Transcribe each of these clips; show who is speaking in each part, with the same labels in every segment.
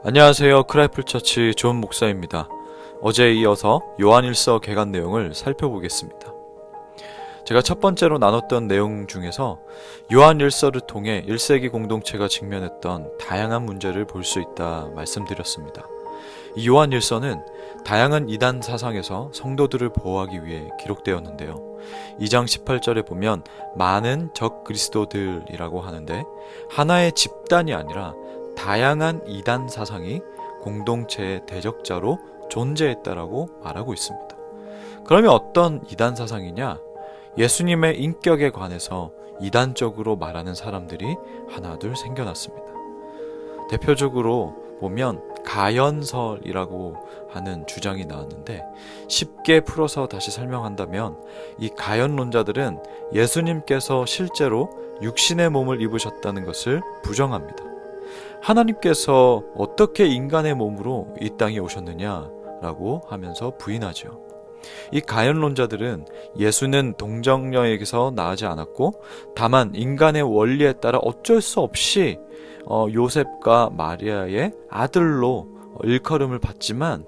Speaker 1: 안녕하세요. 크라이플처치 존 목사입니다. 어제에 이어서 요한일서 개간 내용을 살펴보겠습니다. 제가 첫 번째로 나눴던 내용 중에서 요한일서를 통해 1세기 공동체가 직면했던 다양한 문제를 볼 수 있다 말씀드렸습니다. 이 요한일서는 다양한 이단 사상에서 성도들을 보호하기 위해 기록되었는데요. 2장 18절에 보면 많은 적 그리스도들이라고 하는데 하나의 집단이 아니라 다양한 이단 사상이 공동체의 대적자로 존재했다라고 말하고 있습니다. 그러면 어떤 이단 사상이냐? 예수님의 인격에 관해서 이단적으로 말하는 사람들이 하나둘 생겨났습니다. 대표적으로 보면 가연설이라고 하는 주장이 나왔는데, 쉽게 풀어서 다시 설명한다면 이 가연론자들은 예수님께서 실제로 육신의 몸을 입으셨다는 것을 부정합니다. 하나님께서 어떻게 인간의 몸으로 이 땅에 오셨느냐라고 하면서 부인하죠. 이 가연론자들은 예수는 동정녀에게서 나지 않았고 다만 인간의 원리에 따라 어쩔 수 없이 요셉과 마리아의 아들로 일컬음을 받지만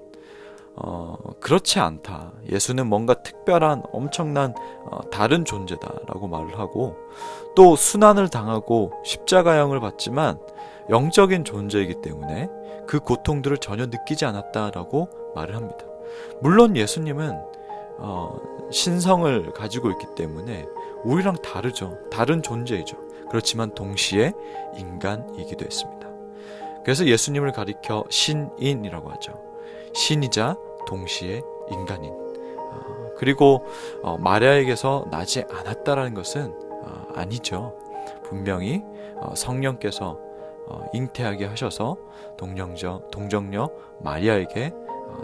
Speaker 1: 그렇지 않다. 예수는 뭔가 특별한 엄청난 다른 존재다라고 말을 하고, 또 순환을 당하고 십자가형을 받지만 영적인 존재이기 때문에 그 고통들을 전혀 느끼지 않았다라고 말을 합니다. 물론 예수님은 신성을 가지고 있기 때문에 우리랑 다르죠. 다른 존재이죠. 그렇지만 동시에 인간이기도 했습니다. 그래서 예수님을 가리켜 신인이라고 하죠. 신이자 동시에 인간인. 그리고 마리아에게서 나지 않았다라는 것은 아니죠. 분명히 성령께서 잉태하게 하셔서 동정녀 마리아에게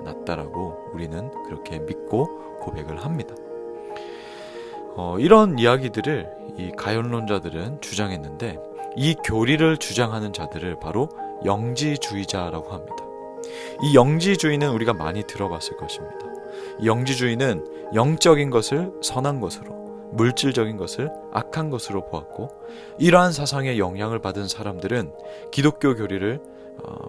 Speaker 1: 낳았다라고 우리는 그렇게 믿고 고백을 합니다. 이런 이야기들을 이 가연론자들은 주장했는데, 이 교리를 주장하는 자들을 바로 영지주의자라고 합니다. 이 영지주의는 우리가 많이 들어봤을 것입니다. 이 영지주의는 영적인 것을 선한 것으로, 물질적인 것을 악한 것으로 보았고, 이러한 사상에 영향을 받은 사람들은 기독교 교리를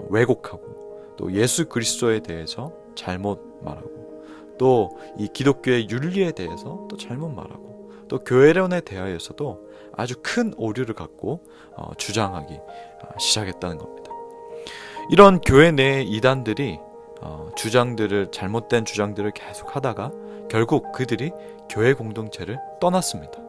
Speaker 1: 왜곡하고, 또 예수 그리스도에 대해서 잘못 말하고, 또 이 기독교의 윤리에 대해서 또 잘못 말하고, 또 교회론에 대하여서도 아주 큰 오류를 갖고 주장하기 시작했다는 겁니다. 이런 교회 내의 이단들이 잘못된 주장들을 계속 하다가 결국 그들이 교회 공동체를 떠났습니다.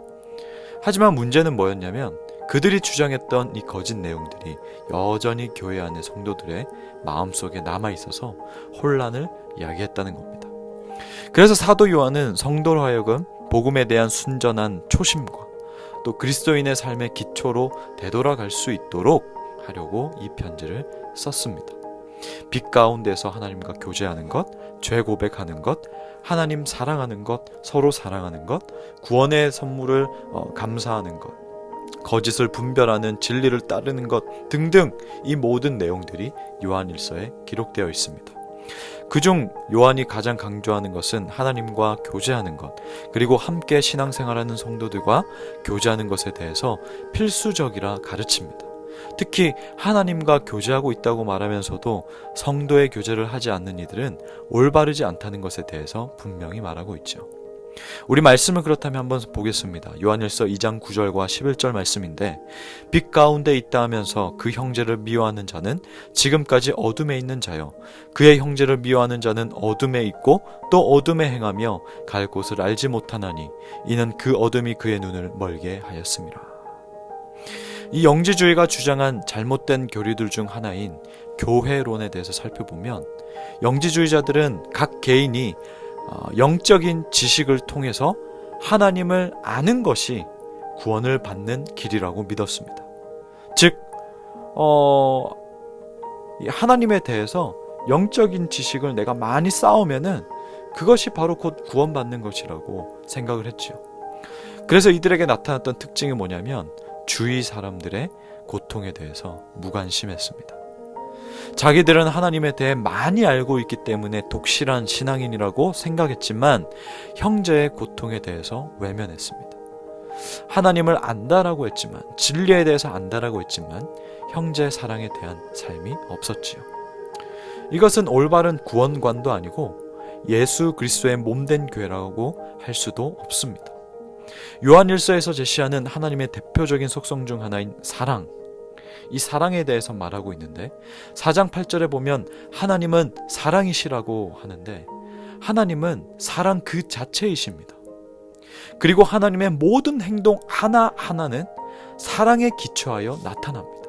Speaker 1: 하지만 문제는 뭐였냐면, 그들이 주장했던 이 거짓 내용들이 여전히 교회 안의 성도들의 마음속에 남아있어서 혼란을 야기했다는 겁니다. 그래서 사도 요한은 성도로 하여금 복음에 대한 순전한 초심과 또 그리스도인의 삶의 기초로 되돌아갈 수 있도록 하려고 이 편지를 썼습니다. 빛 가운데서 하나님과 교제하는 것, 죄 고백하는 것, 하나님 사랑하는 것, 서로 사랑하는 것, 구원의 선물을 감사하는 것, 거짓을 분별하는 진리를 따르는 것 등등, 이 모든 내용들이 요한일서에 기록되어 있습니다. 그중 요한이 가장 강조하는 것은 하나님과 교제하는 것, 그리고 함께 신앙생활하는 성도들과 교제하는 것에 대해서 필수적이라 가르칩니다. 특히 하나님과 교제하고 있다고 말하면서도 성도의 교제를 하지 않는 이들은 올바르지 않다는 것에 대해서 분명히 말하고 있죠. 우리 말씀을 그렇다면 한번 보겠습니다. 요한일서 2장 9절과 11절 말씀인데, 빛 가운데 있다 하면서 그 형제를 미워하는 자는 지금까지 어둠에 있는 자요, 그의 형제를 미워하는 자는 어둠에 있고 또 어둠에 행하며 갈 곳을 알지 못하나니 이는 그 어둠이 그의 눈을 멀게 하였음이라. 이 영지주의가 주장한 잘못된 교리들 중 하나인 교회론에 대해서 살펴보면, 영지주의자들은 각 개인이 영적인 지식을 통해서 하나님을 아는 것이 구원을 받는 길이라고 믿었습니다. 즉, 하나님에 대해서 영적인 지식을 내가 많이 쌓으면은 그것이 바로 곧 구원받는 것이라고 생각을 했지요. 그래서 이들에게 나타났던 특징이 뭐냐면, 주위 사람들의 고통에 대해서 무관심했습니다. 자기들은 하나님에 대해 많이 알고 있기 때문에 독실한 신앙인이라고 생각했지만 형제의 고통에 대해서 외면했습니다. 하나님을 안다라고 했지만, 진리에 대해서 안다라고 했지만 형제 사랑에 대한 삶이 없었지요. 이것은 올바른 구원관도 아니고 예수 그리스도의 몸된 교회라고 할 수도 없습니다. 요한일서에서 제시하는 하나님의 대표적인 속성 중 하나인 사랑, 이 사랑에 대해서 말하고 있는데 4장 8절에 보면 하나님은 사랑이시라고 하는데 하나님은 사랑 그 자체이십니다. 그리고 하나님의 모든 행동 하나하나는 사랑에 기초하여 나타납니다.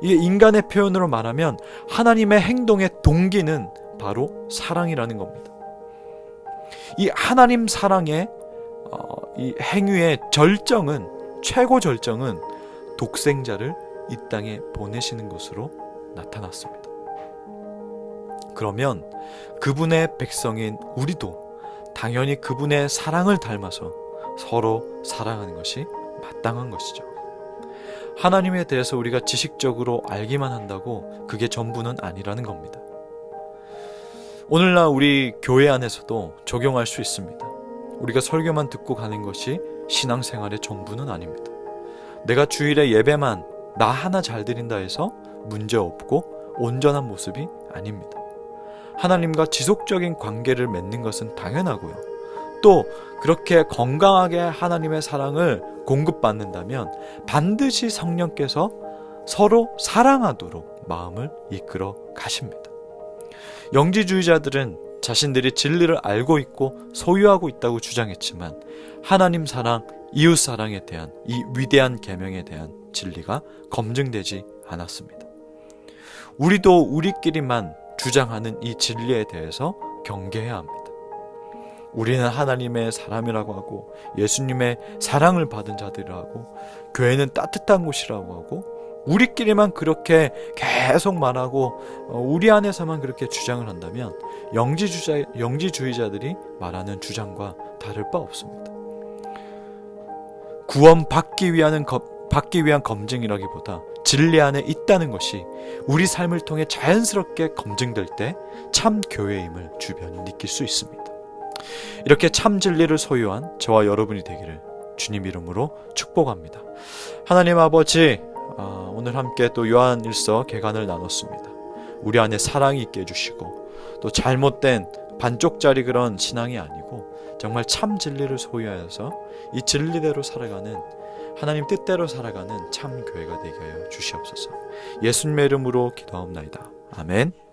Speaker 1: 이게 인간의 표현으로 말하면 하나님의 행동의 동기는 바로 사랑이라는 겁니다. 이 하나님 사랑의 이 행위의 절정은, 최고 절정은 독생자를 이 땅에 보내시는 것으로 나타났습니다. 그러면 그분의 백성인 우리도 당연히 그분의 사랑을 닮아서 서로 사랑하는 것이 마땅한 것이죠. 하나님에 대해서 우리가 지식적으로 알기만 한다고 그게 전부는 아니라는 겁니다. 오늘날 우리 교회 안에서도 적용할 수 있습니다. 우리가 설교만 듣고 가는 것이 신앙생활의 전부는 아닙니다. 내가 주일에 예배만 나 하나 잘 드린다 해서 문제없고 온전한 모습이 아닙니다. 하나님과 지속적인 관계를 맺는 것은 당연하고요. 또 그렇게 건강하게 하나님의 사랑을 공급받는다면 반드시 성령께서 서로 사랑하도록 마음을 이끌어 가십니다. 영지주의자들은 자신들이 진리를 알고 있고 소유하고 있다고 주장했지만 하나님 사랑, 이웃 사랑에 대한 이 위대한 계명에 대한 진리가 검증되지 않았습니다. 우리도 우리끼리만 주장하는 이 진리에 대해서 경계해야 합니다. 우리는 하나님의 사람이라고 하고 예수님의 사랑을 받은 자들이라고 교회는 따뜻한 곳이라고 하고 우리끼리만 그렇게 계속 말하고 우리 안에서만 그렇게 주장을 한다면 영지주의자들이 말하는 주장과 다를 바 없습니다. 구원받기 위한 검증이라기보다 진리 안에 있다는 것이 우리 삶을 통해 자연스럽게 검증될 때 참 교회임을 주변이 느낄 수 있습니다. 이렇게 참 진리를 소유한 저와 여러분이 되기를 주님 이름으로 축복합니다. 하나님 아버지, 오늘 함께 또 요한일서 개관을 나눴습니다. 우리 안에 사랑이 있게 해주시고 또 잘못된 반쪽짜리 그런 신앙이 아니고 정말 참 진리를 소유하여서 이 진리대로 살아가는, 하나님 뜻대로 살아가는 참 교회가 되게 하여 주시옵소서. 예수님의 이름으로 기도하옵나이다. 아멘.